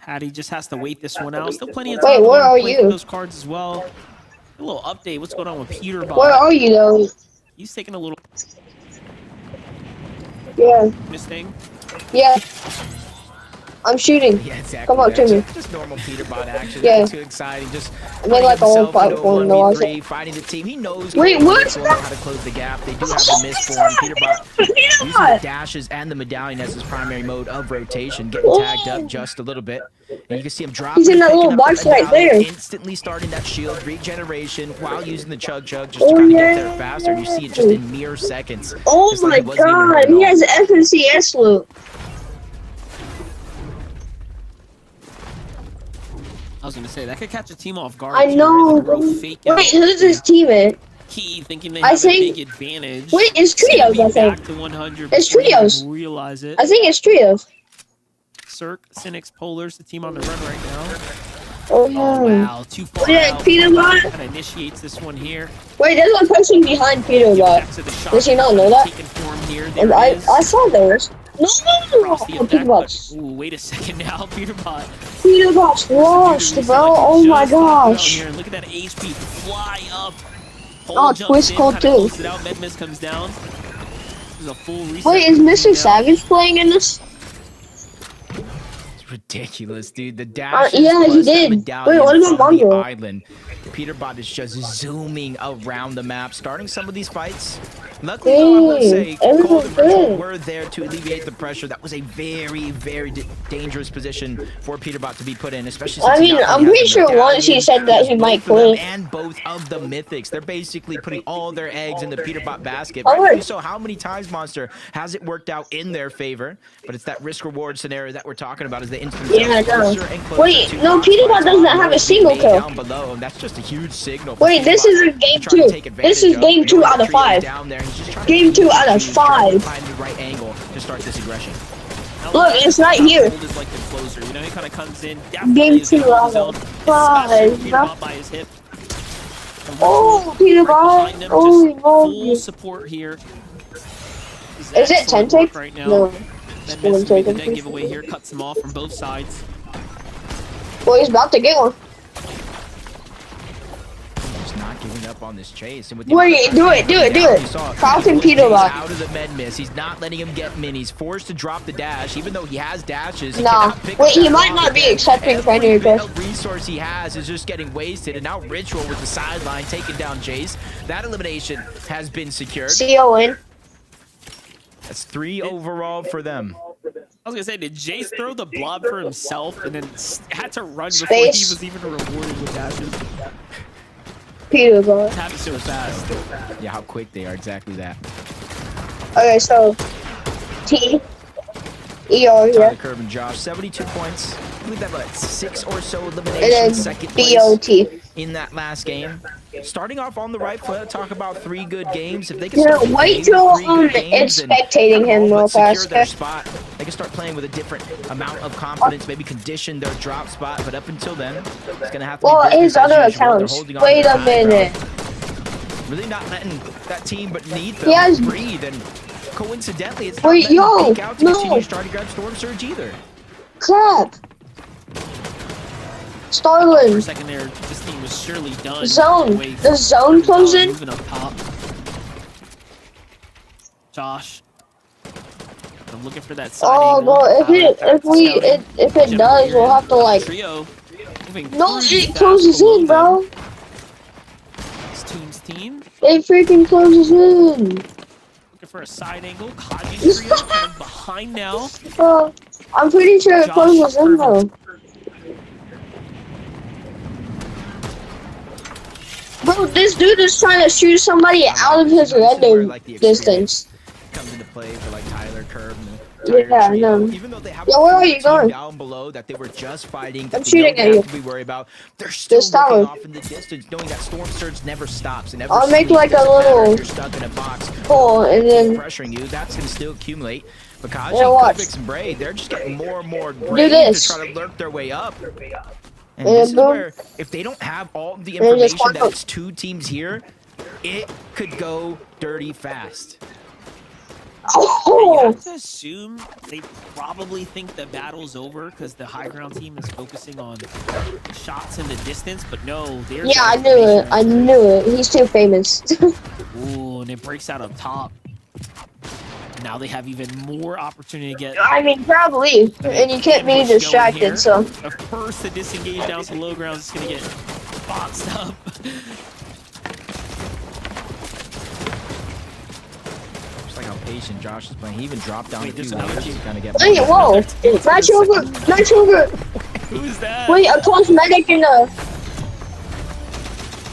Patty just has to wait this one out. Still plenty of Wait, time where to are play you? for those cards as well. A little update. What's going on with Peter Bot? Where are you though? He's taking a little Yeah. this thing. Yeah. I'm shooting. Yeah, exactly. Come on to me. Just normal Peterbot action. Yeah. Not too exciting. Just I made like a whole platform to watch it. fighting the team. He knows Wait, what's how that? to close the gap. They do have the miss for him. Peterbot using the dashes and the medallion as his primary mode of rotation, getting tagged up just a little bit. And you can see him drop. He's in that little box right there. Instantly starting that shield regeneration while using the chug just to kind of get there faster. And you see it just in mere seconds. Oh Just like my he wasn't even hurt god, at he all. has FNCS loot. I was gonna say that could catch a team off guard. I if know. you're real fake out. Wait, who's his teammate? Key thinking they I have a think- big advantage. Wait, it's It's gonna trios, be I think. back to 100 It's before you trios. realize it. I think it's trios. Cirque, Cynics, Polars, the team on the run right now. Oh Oh yeah. wow, too far Yeah, out. Peterbot. Kind of initiates this one here. Wait, there's one person behind Peterbot. Back to the shot. Does he not know that? Taking form here. And There I it is. saw those. No, Across the oh, attack, Peterbot's. but- ooh, wait a second now, Peterbot. Peterbot's lost, bro. Oh my gosh. Here, look at that HP fly up. Oh, Twist Cold too. Medmis comes down. There's a full reset. Wait, is Mr. Savage playing in this? It's ridiculous, dude. The dash. yeah, he did. Wait, what about Mongo? Island. Peterbot is just zooming around the map, starting some of these fights. Luckily, though, I will say, everyone's Cold and Virtual good. were there to alleviate the pressure. That was a very, very dangerous position for Peterbot to be put in, especially since I mean, he not I'm only pretty has the sure once he medallion, said that he might both of them quit. and both of the mythics. They're basically putting all their eggs in the Peterbot basket. Oh, Rightfully wait. so, how many times, Monster, has it worked out in their favor? But it's that risk-reward scenario that we're talking about as they inch themselves Yeah, I know. closer and closer Wait, to no, box Peterbot fights doesn't on have a the single way kill. down below, and that's just a huge signal. for Wait, this Peterbot is a to game try to two. take This is advantage of. game 2 out of Trio 5. down there, he's just trying Game to 2 out of choose, 5. find the right angle to start this aggression. Look, it's right here. Cold is like the closer. You know, he kind of comes in. Game definitely is 2 gonna out hold of his own, 5. especially Peterbot by his hip. Oh, Peterbot. Behind him, Holy just full moly. support here. Is it 10 take? right now? No. Then One Messi take, the I'm dead pretty giveaway here cuts him off from both sides. Well, he's about to get one. Just not giving up on this chase. And with Wait, do it. You saw Falcon he's Peterbot. out of the med miss. He's not letting him get minis. Forced to drop the dash, even though he has dashes. He Nah. cannot pick Wait, up he that might rock not be again. accepting friendly Every bit request. of resource he has is just getting wasted. And now Ritual with the sideline taking down Jace. That elimination has been secured. CON. That's 3 overall for them. I was gonna say, did Jace throw the blob for himself and then had to run before he Space. was even rewarded with dashes? Peterbot. It happened so fast. Yeah, how quick they are. Exactly that. Okay, so T. ER Tyler here. Curb and Josh, 72 points. I believe that about 6 or so And eliminations. then Second place BOT. in that last game. Starting off on the right foot, talk about 3 good games. If they can Yeah, start wait playing till 3 good games it's and spectating him all real but secure fast. their spot, they can start playing with a different amount of confidence, maybe condition their drop spot. But up until then, it's gonna have to Well, be business his as other usual. They're accounts. holding on to Wait their a high minute. ground. Really not letting that team beneath He them has- breathe. And coincidentally, it's Wait, not letting yo, them peek out to no. continue trying to grab Storm Surge either. Crap. For a Starling. second there, this team was surely done. Zone. Wait, The zone closing. moving up top. Josh. I'm looking for that side Oh, angle. bro, if it does, we'll have to like. Trio. Moving No, pretty it fast closes below in, bro. them. This team's team. It freaking closes in. Looking for a side angle. Kaji's trio kind of behind now. I'm pretty sure it Josh closes in though. Bro, this dude is trying to shoot somebody out of his render distance. Comes into play for like Tyler Curb and Yeah, I know. Even though they have Yeah, where are you team going? down below that they were just fighting, I'm that they shooting don't at you. have to be worried about. They're still This tower. looking off in the distance, knowing that Storm Surge never stops and never I'll make sleeps. like a Doesn't matter if little you're stuck in a box hole and then pressuring you. That's gonna still accumulate. But Kaji, Yeah, watch. Kubix, and Bray, they're just getting more and more brave this. to try to lurk their way up. And Yeah, this is boom. where, if they don't have all the And just information that walk it's 2 teams here, it could go dirty fast. You Oh, have to assume they probably think the battle's over because the high ground team is focusing on shots in the distance, but no, they're yeah, I knew it. I knew it. He's too famous. Ooh, and it breaks out up top. Now they have even more opportunity to get. I mean, probably. And you can't be ambush going distracted, here. so. The first to disengage down to low ground is gonna get boxed up. Just like how patient Josh is playing. He even dropped down Wait, a few there's another layers team. to kind of get. Hey, whoa! Match over! Match over! Who's that? Wait, a cosmetic in the.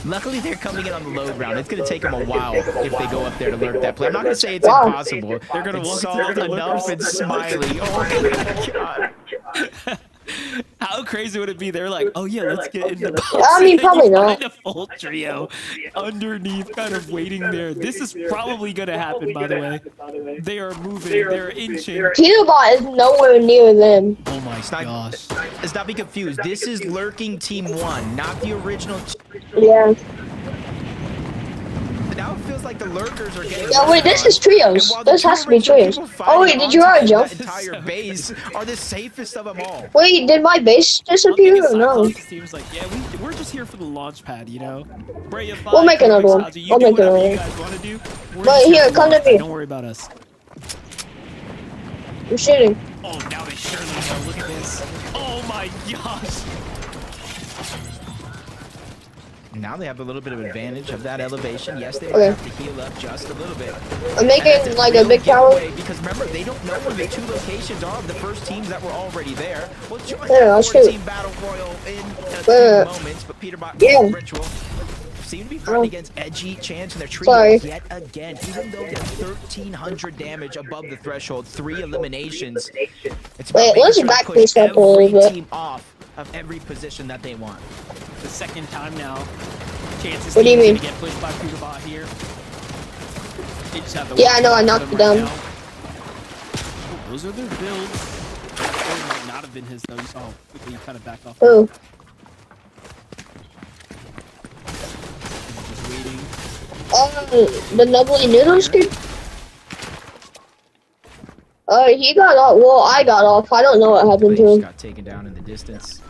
Luckily, they're coming in on the low ground. It's going to take them a while if they go up there to lurk that play. I'm not going to say it's Wow. impossible. They're going to walk enough and smiley. Oh my god. How crazy would it be? They're like, oh yeah, let's get in the box. I mean, probably not. Find a full trio underneath, kind of waiting there. This is probably gonna happen, by the way. They are moving. They're inching. Peterbot is nowhere near them. Oh my gosh. Let's not be confused. This is lurking team 1, not the original. Yeah. Now it feels like the lurkers are getting. Yeah, wait, this is trios. And while the This two has to be original trios. people Oh, wait, fighting did you on already top jump? of that entire base are the safest of them all. Wait, did my base disappear or no? Seems like, yeah, we're just here for the launch pad, you know. We'll make another one. I'll make another one. You guys want to do? We're But just here, for the come to launch pad. me. Don't worry about us. I'm shooting. Oh, now they surely know. Look at this. Oh my gosh. Now they have a little bit of advantage of that elevation. Yes, they might Okay. have to heal up just a little bit. I'm And that's making like a real big tower. giveaway, because remember, they don't know where the 2 locations are of the first teams that were already there. We'll join Yeah, I'll the shoot. 4-team battle royal in a few moments, but Peterbot Yeah. Ritual seem to be fighting against Edgy, Chance, and their trio Sorry. yet again. Even though they're 1,300 damage above the threshold, 3 eliminations. It's about Wait, making let's sure to back push this up a little every bit. team off of every position that they want. The second time now. Chances What do you mean? to get pushed by Peterbot here. They just have the Yeah, I know, I knocked it down. now. Oh, those are their builds. Or might not have been his though. You saw how quickly he kind of backed off. Who? Just waiting. The Nubbly Noodles kid? He got off. Well, I got off. I don't know what happened to Just him. got taken down in the distance.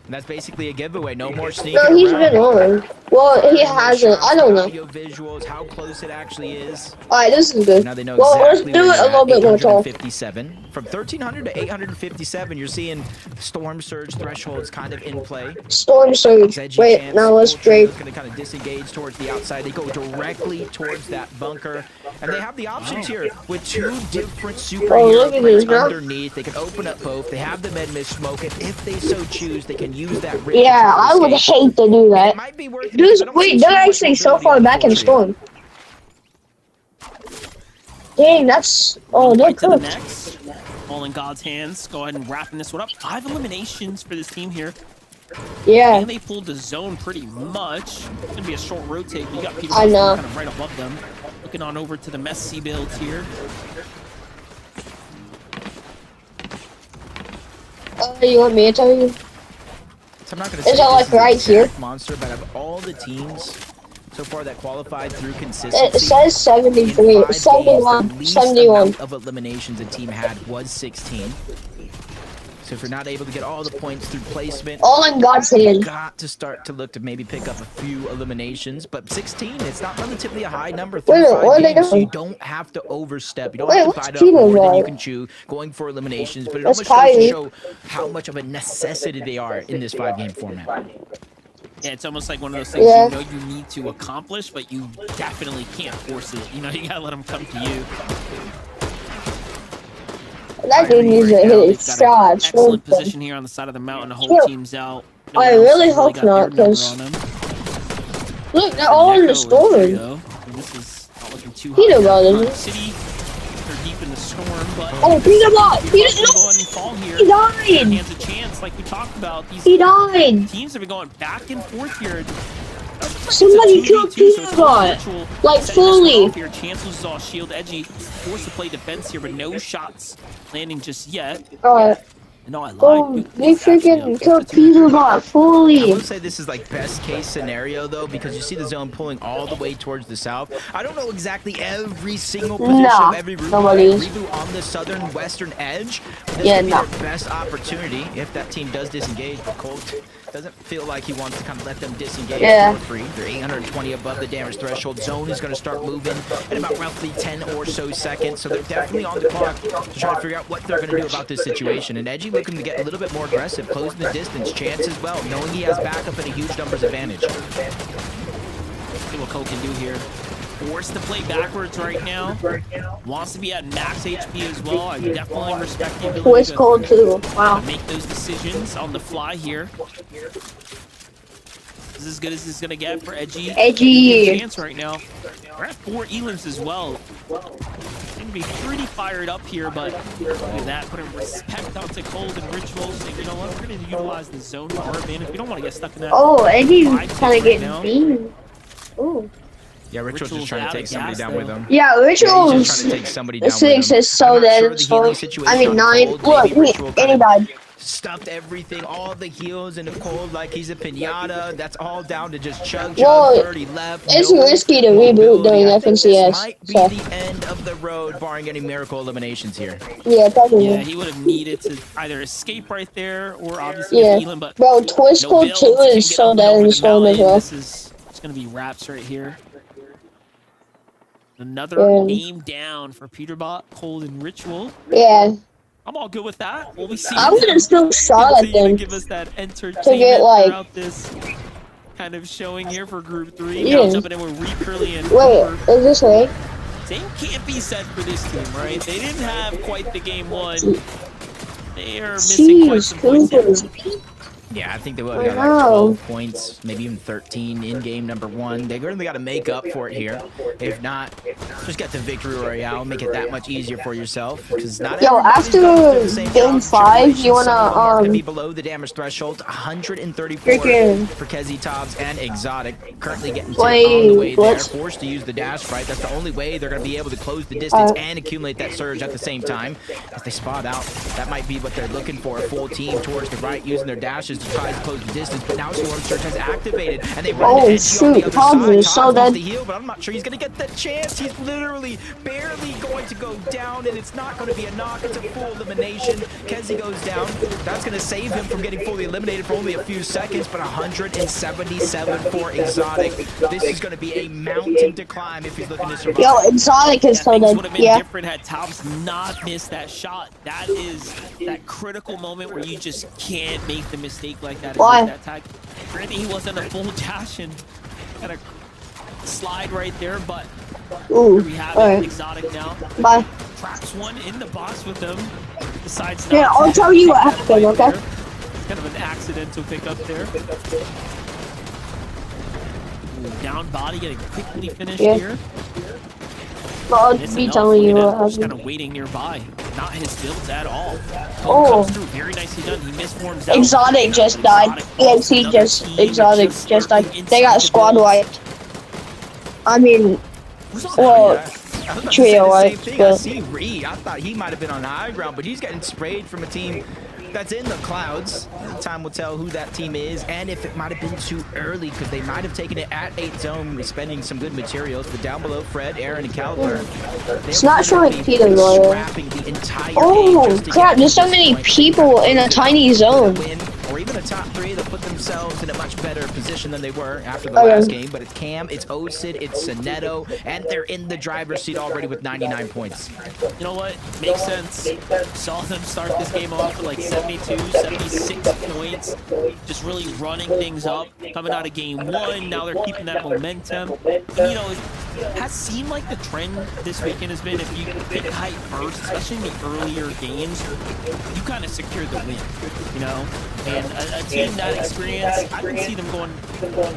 And that's basically a giveaway. No more sneaking No, he's around. been on. Well, he No more hasn't. shots, I don't know. audio visuals, how close it actually is. Alright, this is good. Now they know Well, let's exactly do where it a they're little bit at, more tall. 857. From 1,300 to 857, you're seeing storm surge thresholds kind of in play. Storm surge. Edgy Wait, Chance, now let's Full Trio's Drake. gonna kind of disengage towards the outside. They go directly towards that bunker, and they have the options here with 2 different superhero Oh, look at plates this, bro. underneath. They can open up both. They have the med mist smoke, and if they so choose, they can use that. Rip Yeah, to I would escape. hate to do It that. might be worth it Dude, because I don't see wait, too they're much actually so mobility far on back in Full Trio. Storm. Dang, that's. Oh, they're Right to the cooked. next. All in God's hands. Go ahead and wrapping this one up. 5 eliminations for this team here. Yeah. And they pulled the zone pretty much. It's gonna be a short rotate. You got Peter I know. kind of right above them. Looking on over to the messy builds here. You want me to tell you? So I'm not gonna Is say it, this like, is an right here? exact monster, but of all the teams so far that qualified through consistency, It says 73, in 5 games, 71, the least 71. amount of eliminations a team had was 16. So if you're not able to get all the points through placement, All in God's hand. got to start to look to maybe pick up a few eliminations. But 16, it's not relatively a high number. Wait, Through 5 what are they games, so you doing? don't have to overstep. You don't Wait, have to what's bite up Peter more than you like? can chew, going for eliminations. But it That's almost goes to Kyrie. show how much of a necessity they are in this 5-game format. Yeah, it's almost like one of those things Yeah. you know you need to accomplish, but you definitely can't force it. You know, you gotta let them come to you. That dude needs to Right now, hit they've his got shot. an excellent position here on the side of the mountain. The whole Yeah. team's out. I one else really has hope got their not, number 'cause- on them. Look, they're all in the Neko is storm. trio, and this is not looking too hot. Peter here. Bot, isn't Front it? City, they're deep in the storm, but Oh, Peterbot! Peter Peter, Bot's gonna go no! ahead and fall here. He died! Hands a chance, like we talked about. These He died! teams have been going back and forth here. Somebody It's a killed 2v2, so it's a Peterbot! virtual Like, setting this fully. one off here. Chance loses all shield. Edgy forced to play defense here, but no shots landing just yet. Alright. No, I lied. Oh, Duke they is actually freaking up killed 52. Peterbot I fully. will say this is like best case scenario though, because you see the zone pulling all the way towards the south. I don't know exactly every single position Nah, of every nobody is. reboot on the southern western edge. This Yeah, could be no. their best opportunity if that team does disengage. But Colt doesn't feel like he wants to kind of let them disengage Yeah. for free. They're 820 above the damage threshold. Zone is going to start moving in about roughly 10 or so seconds. So they're definitely on the clock to try to figure out what they're going to do about this situation. And Edgy looking to get a little bit more aggressive, closing the distance. Chance as well, knowing he has backup and a huge numbers advantage. See what Cole can do here. Forced to play backwards right now. Wants to be at max HP as well. I definitely respect the ability Twist cold too. Wow. to make those decisions on the fly here. This is as good as this is gonna get for Edgy. Edgy. Chance right now. We're at 4 elims as well. Seem to be pretty fired up here, but look at that, putting respect onto Cold and Ritual, saying, you know what, we're gonna utilize the zone to our advantage. We don't want to get stuck in that. Oh, Edgy's 5-6 kind of right getting now. beamed. Oh. Yeah, Ritual's just Ritual's trying out to of take somebody gas, down though. with him. Yeah, Yeah, he's Ritual's just trying to take somebody down with 6 him. is so I'm not dead. sure the healing So, situation I mean, on 9. Cold. Look, Maybe Ritual and he kind of died. stuffed everything, all the heals into Cold like he's a pinata. That's all down to just chug, Well, 30 left. it's no risky to reboot mobility. during I think FNCS, This might be so. the end of the road, barring any miracle eliminations here. Yeah, probably. Yeah, he would have needed to either escape right there or obviously Yeah. get Elam, but Bro, Twist no Cold builds 2 can is get so up and dead over in the this game melee, as and well. this is it's gonna be wraps right here. Another Yeah. game down for Peterbot, Cold, and Ritual. Yeah. I'm all good with that. We'll be seeing I would have still shot at continue to them. give us that entertainment get, like- throughout this kind of showing here for Group 3. Yeah. Now jumping in with Reed Curly and Wait, Cooper. is this right? Same can't be said for this team, right? They didn't have quite the game one. They are missing quite Jeez, some points here. Cooper. Yeah, I think they would I have got like know. 12 points, maybe even 13 in game number 1. They really got to make up for it here. If not, just get the victory royale, make it that much easier for yourself. Because not Yo, everybody's after going through the same game trials and 5, you tribulations. Some of them are wanna, gonna be below the damage threshold. 134 freaking- for Kezi Tobbs and Exotic, currently getting tipped Wait, on the way there. what? Forced to use the dash, right? That's the only way they're going to be able to close the distance Uh. and accumulate that surge at the same time. As they spot out, that might be what they're looking for. A full team towards the right, using their dashes to try to close the distance. But now Storm Surge has activated, and they run Oh, into Edgy on shoot, the other Tobbs side. is so Tobbs wants dead. to heal, but I'm not sure he's going to get that chance. He's literally barely going to go down, and it's not going to be a knock. It's a full elimination. Kezi goes down. That's going to save him from getting fully eliminated for only a few seconds, but 177 for Exotic. This is going to be a mountain to climb if he's looking to survive. Yo, Exotic is Yeah, so things dead. would have been Yeah. different had Tobbs not missed that shot. That is that critical moment where you just can't make the mistake like that. and Why? make that tag. Granted, he wasn't a full dash and got a slide right there, but Ooh, here we have it. alright. Exotic now. Bye. Traps one in the box with him. Decides Yeah, not I'll to tell you take what that happened, fight okay? there. It's kind of an accidental pickup there. Ooh, down body getting quickly finished Yeah. here. But I'll It's be enough. telling you Look at what him, just kind happened. of waiting nearby. Not his builds at all. Oh. Comes through very nicely done. He misforms out. Exotic just died. EXE Another just, team Exotic just died. lurking They got inside the squad build. wiped. I mean, Who's on well, that? I was about to Trio say the same wiped, thing. I but- see Reed. I thought he might have been on high ground, but he's getting sprayed from a team that's in the clouds. Time will tell who that team is, and if it might have been too early, because they might have taken it at 8 zone, spending some good materials. But down below, Fred, Aaron, and Caliber. It's not showing Peter Royal. Scrapping the entire Oh, game just to crap, get there's so this many point. people in a tiny zone. Win, or even a top 3, they'll put themselves in a much better position than they were after the Okay. last game. But it's Cam, it's Osid, it's Soneto, and they're in the driver's seat already with 99 points. You know what? Makes sense. Saw them start this game off with like 72, 76 points. Just really running things up. Coming out of game 1, now they're keeping that momentum. And, you know, it has seemed like the trend this weekend has been if you get height first, especially in the earlier games, you kind of secure the win, you know? And a team that experienced, I can see them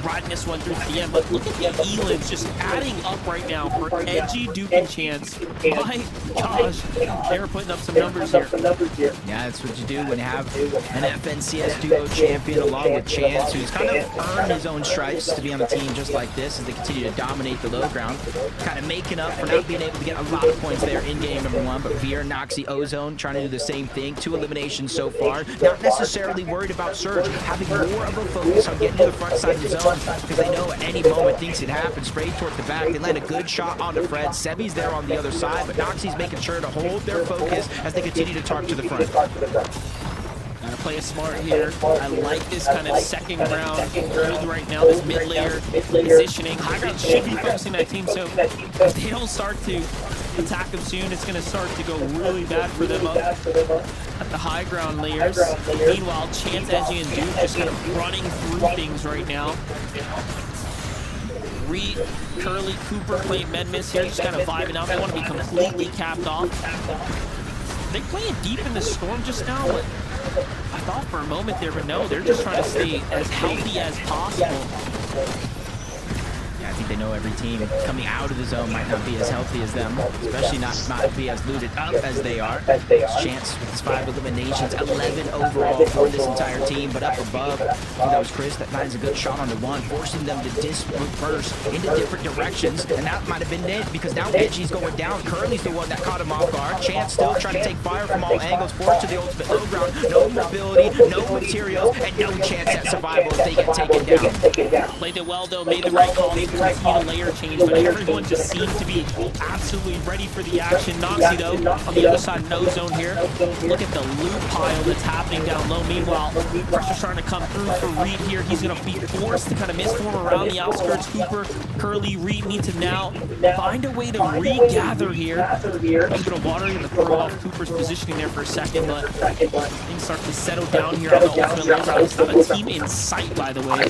riding this one through the end. But look at the Elans just adding up right now for Edgy, Duke, and Chance. My gosh, they were putting up some numbers here. Yeah, that's what you do when you have an FNCS duo champion along with Chance, who's kind of earned his own stripes to be on a team just like this as they continue to dominate the low ground, kind of making up for not being able to get a lot of points there in game number 1. But Veer, Noxie, Ozone trying to do the same thing. 2 eliminations so far. Not necessarily worried about Surge, having more of a focus on getting to the front side of the zone because they know at any moment things can happen. Sprayed towards the back. They land a good shot onto Fred. Sebi's there on the other side, but Noxie's making sure to hold their focus as they continue to target to the front. Gotta play it smart here. I like this kind of second round build right now, this mid layer positioning. High ground should be focusing that team, so if they don't start to attack them soon, it's gonna start to go really bad for them up at the high ground layers. Meanwhile, Chance, Edgy, and Duke just kind of running through things right now. Reed, Curly, Cooper playing Medmis here, just kind of vibing out. They want to be completely capped off. They playing deep in the storm just now, but I thought for a moment there, but no, they're just trying to stay as healthy as possible. Yeah, I think they know every team coming out of the zone might not be as healthy as them, especially not be as looted up as they are. Chance with his 5 eliminations, 11 overall for this entire team, but up above, I think that was Chris that finds a good shot onto 1, forcing them to disperse into different directions, and that might have been it because now Edgy's going down. Curly's the one that caught him off guard. Chance still trying to take fire from all angles, forced to the ultimate low ground, no mobility, no materials, and no chance at survival if they get taken down. Played it well though, made the right call. They need a layer change, but everyone just seems to be absolutely ready for the action. Noxie though, on the other side, no zone here. Look at the loot pile that's happening down low. Meanwhile, pressure starting to come through for Reed here. He's going to be forced to kind of misform around the outskirts. Cooper, Curly, Reed need to now find a way to regather here. A little bit of water in the throw off Cooper's positioning there for a second, but things start to settle down here on the ultimate low ground. It's not a team in sight, by the way.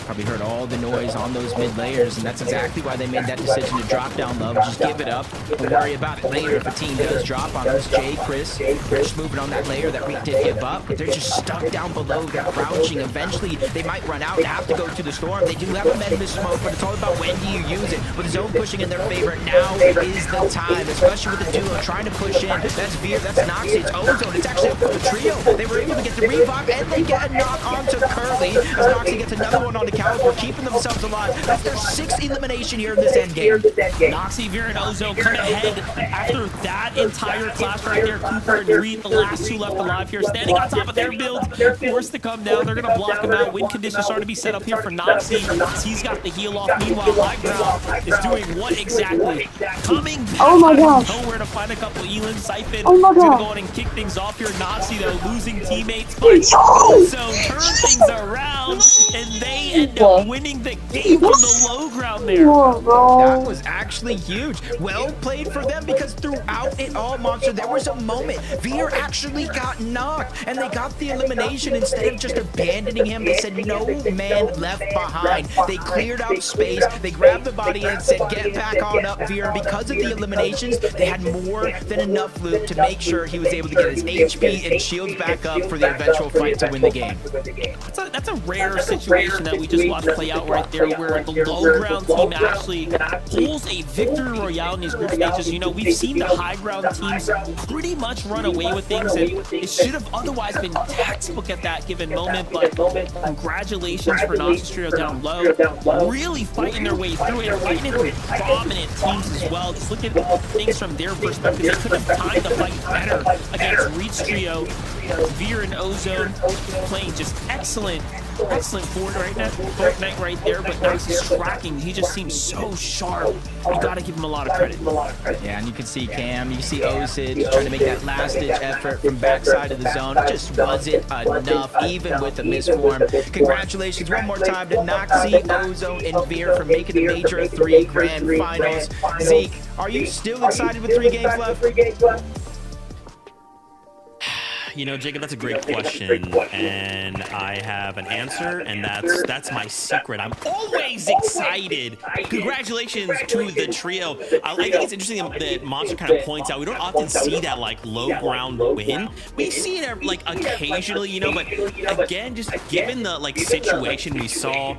Probably heard all the noise on those mid layers, and that's exactly why they made that decision to drop down low. Just give it up and worry about it later if a team does drop on us. Jay, Chris, just moving on that layer that we did give up, but they're just stuck down below. They're crouching. Eventually, they might run out and have to go to the storm. They do have a Medmis smoke, but it's all about when do you use it. With the zone pushing in their favor, now is the time, especially with the duo trying to push in. That's Veer, that's Noxie, it's Ozone. It's actually a full trio. They were able to get the revive, and they get a knock onto Curly as Noxie gets another one on the Caliber, keeping themselves alive. That's their 6th elimination here in this end game. Noxie, Veer, and Ozone come ahead after that entire clash right there. Cooper and Reed, the last 2 left alive here, standing on top of their build, forced to come down. They're going to block him out. Win conditions starting to be set up here for Noxie. He's got the heal off. Meanwhile, High Ground is doing what exactly? Coming back out of nowhere to find a couple Elans. Siphon is going to go on and kick things off here. Noxie, though, losing teammates, but Ozone turns things around, and they end up winning the game from the low ground there. That was actually huge. Well played for them because throughout it all, Monster, there was a moment Veer actually got knocked and they got the elimination. Instead of just abandoning him, they said no man left behind. They cleared out space, they grabbed the body and said get back on up, Veer. Because of the eliminations, they had more than enough loot to make sure he was able to get his HP and shields back up for the eventual fight to win the game. That's a rare situation that we just watched play out right there, where the low ground team actually pulls a victory royale in these group stages. You know, we've seen the high ground teams pretty much run away with things, and it should have otherwise been textbook at that given moment, but congratulations for Noxie Trio down low, really fighting their way through it, fighting it with prominent teams as well. Just look at things from their perspective. They could have timed the fight better against Reach Trio. Veer and Ozone playing just excellent Fortnite right there, but Noxie's tracking. He just seems so sharp. You gotta give him a lot of credit. Yeah, and you can see Cam, you can see Osid trying to make that last-ditch effort from backside of the zone. It just wasn't enough, even with the misform. Congratulations one more time to Noxie, Ozone, and Veer for making the Major 3 Grand Finals. Zeke, are you still excited with 3 games left? You know, Jacob, that's a great question, and I have an answer, and that's my secret. I'm always excited. Congratulations to the trio. I think it's interesting that Monster kind of points out we don't often see that like low ground win. We see it like occasionally, you know, but again, just given the like situation we saw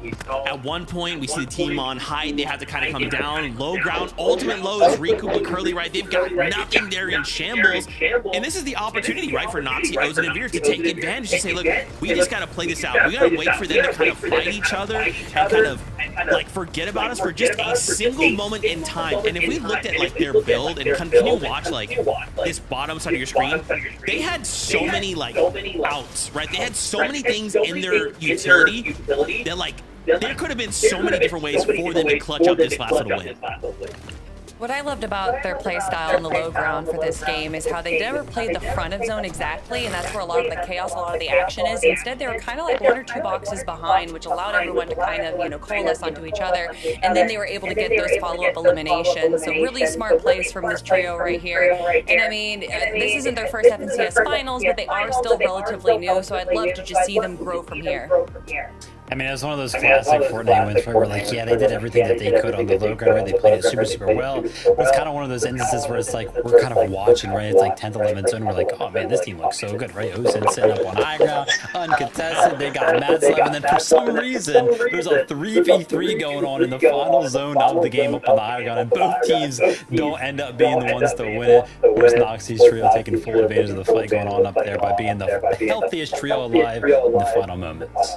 at one point, we see the team on height. They have to kind of come down. Low ground, ultimate low is Riku, but Curly, right? They've got nothing there in shambles, and this is the opportunity, right, for Noxie, Ozen, and Veer to take advantage to say, look, we just got to play this out. We got to wait for them to kind of fight each other and kind of like forget about us for just a single moment in time. And if we looked at like their build and can you watch like this bottom side of your screen, they had so many like outs, right? They had so many things in their utility that like there could have been so many different ways for them to clutch up this last little win. What I loved about their play style in the low ground for this game is how they never played the front of zone exactly, and that's where a lot of the chaos, a lot of the action is. Instead, they were kind of like 1 or 2 boxes behind, which allowed everyone to kind of, you know, coalesce onto each other, and then they were able to get those follow-up eliminations. So really smart plays from this trio right here. And I mean, this isn't their first FNCS finals, but they are still relatively new, so I'd love to just see them grow from here. I mean, it was one of those classic Fortnite wins where we're like, yeah, they did everything that they could on the low ground, right? They played it super, super well. But it's kind of one of those instances where it's like, we're kind of watching, right? It's like 10th, 11th zone. We're like, oh man, this team looks so good, right? Ozen sitting up on high ground, uncontested. They got Mad Slap, and then for some reason, there's a 3v3 going on in the final zone of the game up on the high ground, and both teams don't end up being the ones to win it. There's Noxie's trio taking full advantage of the fight going on up there by being the healthiest trio alive in the final moments.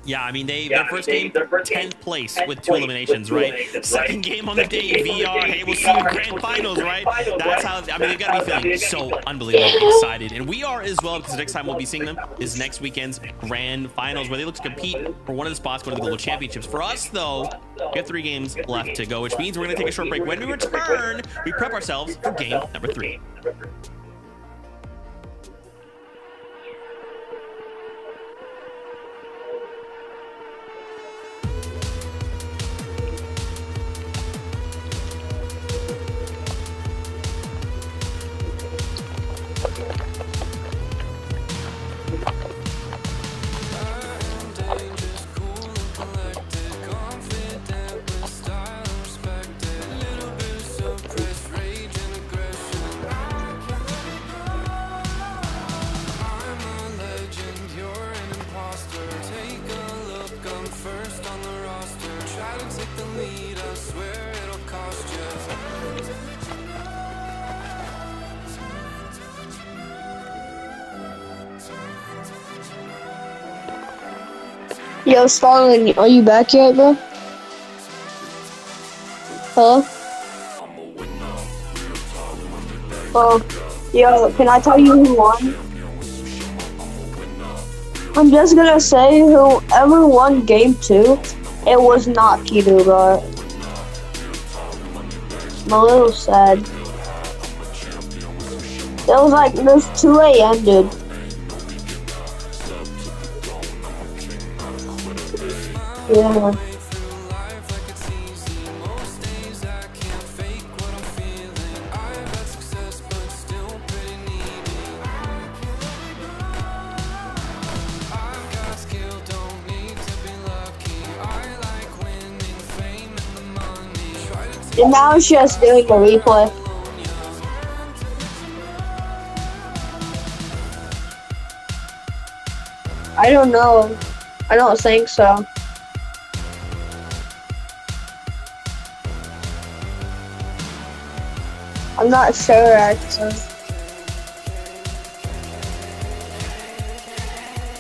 Yeah, I mean, their first game, 10th place with 2 eliminations, right? Second game on the day, VR, hey, we'll see you in grand finals, right? That's how, I mean, they've got to be feeling so unbelievably excited. And we are as well, because the next time we'll be seeing them is next weekend's grand finals, where they look to compete for one of the spots going to the Global Championships. For us, though, we have 3 games left to go, which means we're going to take a short break. When we return, we prep ourselves for game number 3. Yo, Stalin, are you back yet, bro? Hello? Yo, can I tell you who won? I'm just gonna say whoever won game 2, it was not Kido, bro. I'm a little sad. It was like this 2 a.m. dude. Yeah. And now it's just doing the replay. I don't know. I don't think so. I'm not sure actually.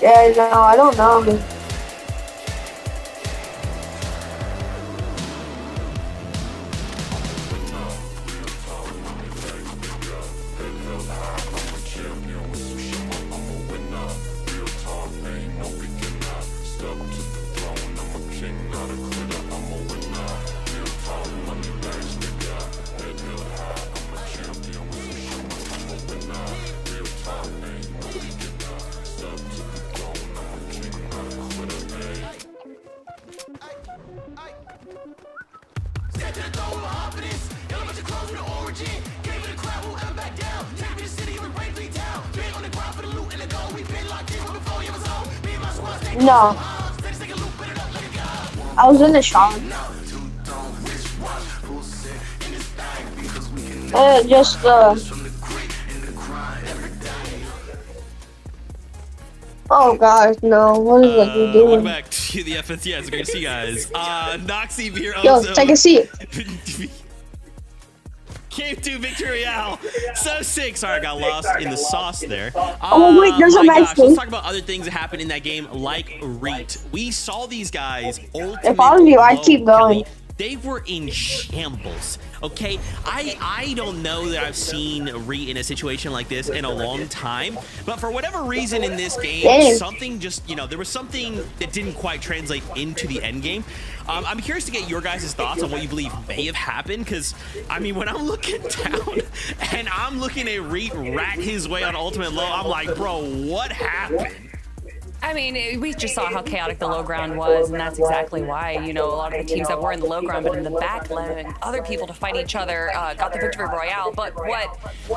Yeah, no, I don't know. Close with the origin, came in the crowd, won't come back down. Take me to the city, we bravely down. Big on the ground for the No. I was in the shop. Just oh gosh, no. What is it you doing? Welcome back to the FNC. Yeah, it's great to see you guys. Noxy Beer Yo, also take a seat. came to Victory Royale. So sick. Sorry, I got lost in the sauce there. Oh wait, there's a my nice gosh, thing. let's talk about other things that happened in that game, like Reet. We saw these guys ultimate. If I was you, I'd keep going. They were in shambles. Okay, I don't know that I've seen Reet in a situation like this in a long time, but for whatever reason in this game, something just, you know, there was something that didn't quite translate into the end game. I'm curious to get your guys' thoughts on what you believe may have happened, because, I mean, when I'm looking down and I'm looking at Reet rat his way on Ultimate Low, I'm like, bro, what happened? I mean, we just saw how chaotic the low ground was, and that's exactly why, you know, a lot of the teams that were in the low ground but in the back letting other people to fight each other got the victory royale. But what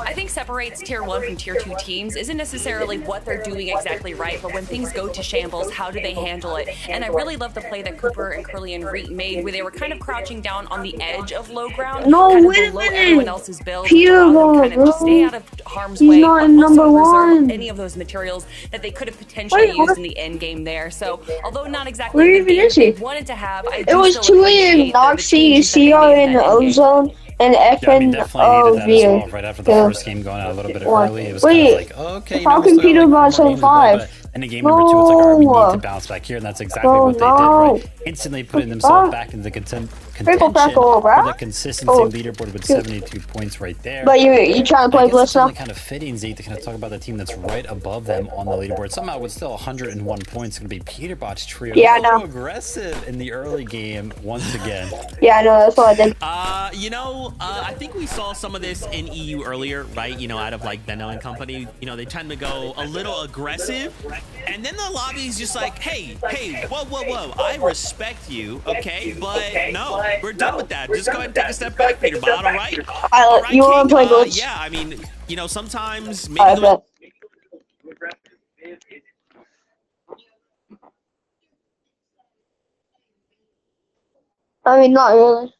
I think separates Tier 1 from Tier 2 teams isn't necessarily what they're doing exactly right, but when things go to shambles, how do they handle it? And I really love the play that Cooper and Curly and Reet made, where they were kind of crouching down on the edge of low ground, No, kind of wait a below minute. everyone else's build, Peter to allow them Ball, kind of just bro. stay out of harm's He's way, not but in also number reserve one. any of those materials that they could have potentially Wait, used what? in the end game there. So although not Where exactly the even game is he? they wanted to have, I It do was still 2 appreciate a.m. the Noxy, changes that they CR made in in that end game. Ozone, and Yeah, I mean, FN definitely needed that as well. Right after the Yeah. first game going out a little bit What? early, it was Wait, kind of like, oh, okay, you know, how we can still got, Peter like, Ball four more games to go, 75? but in the game number 2, it's like, all right, we need No. to bounce back here, and that's exactly No, what they did, no. right? Instantly putting themselves back into the contention Crackle, for bruh. the consistency Oh. leaderboard with 72 points right there. But you trying to play I guess Blitz it's now? only kind of fitting, Zeke, to kind of talk about the team that's right above them on the leaderboard. Somehow, with still 101 points, going to be Peterbot's trio. Yeah, I A little know. aggressive in the early game once again. Yeah, I know, that's what I did. You know, I think we saw some of this in EU earlier, right? You know, out of like Benno and company, you know, they tend to go a little aggressive, and then the lobby's just like, hey, whoa, I respect you, okay, but no, we're done with that. Just go ahead and take a step back, Peterbot, all right? All right, You want to King? play Blitz? Yeah, I mean, you know, sometimes maybe Alright, bet. I mean, not really.